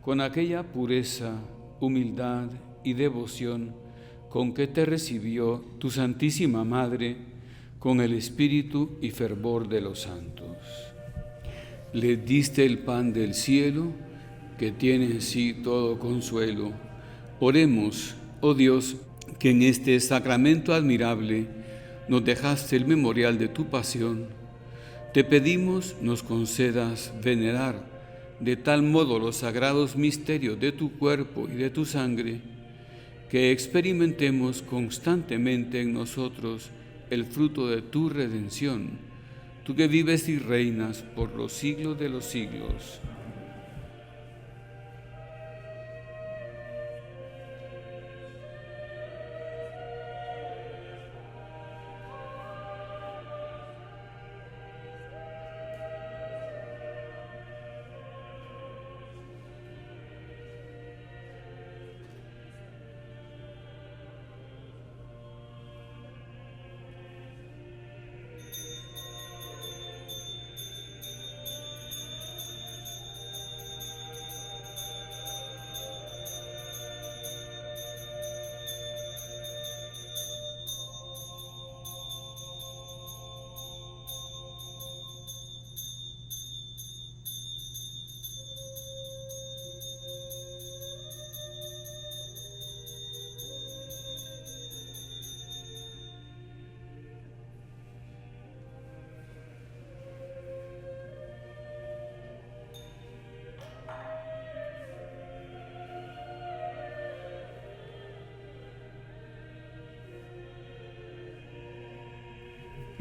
con aquella pureza, humildad y devoción con que te recibió tu Santísima Madre, con el espíritu y fervor de los santos. Le diste el pan del cielo, que tiene en sí todo consuelo. Oremos, oh Dios, que en este sacramento admirable nos dejaste el memorial de tu pasión. Te pedimos nos concedas venerar de tal modo los sagrados misterios de tu cuerpo y de tu sangre, que experimentemos constantemente en nosotros el fruto de tu redención, tú que vives y reinas por los siglos de los siglos.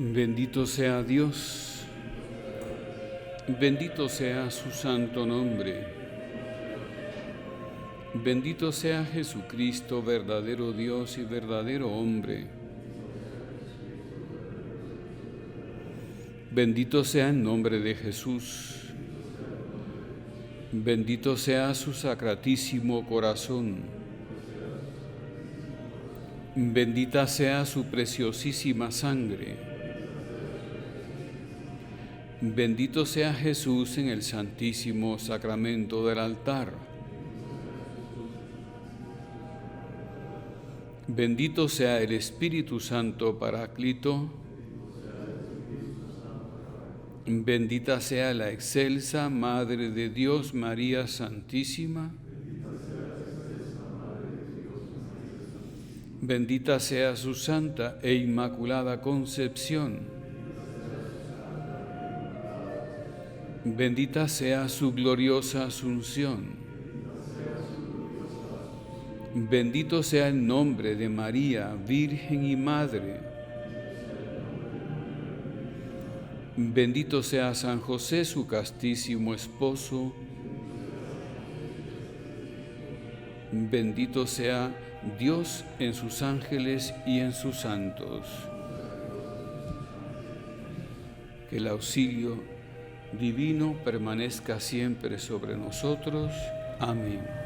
Bendito sea Dios, Bendito sea su santo nombre. Bendito sea Jesucristo, verdadero Dios y verdadero hombre. Bendito sea el nombre de Jesús. Bendito sea su sacratísimo corazón. Bendita sea su preciosísima sangre. Bendito sea Jesús en el santísimo sacramento del altar. Bendito sea el Espíritu Santo Paráclito. Bendita sea la excelsa Madre de Dios, María Santísima. Bendita sea su santa e inmaculada concepción. Bendita sea su gloriosa asunción. Bendito sea el nombre de María, Virgen y Madre. Bendito sea San José, su castísimo esposo. Bendito sea Dios en sus ángeles y en sus santos. Que el auxilio divino permanezca siempre sobre nosotros. Amén.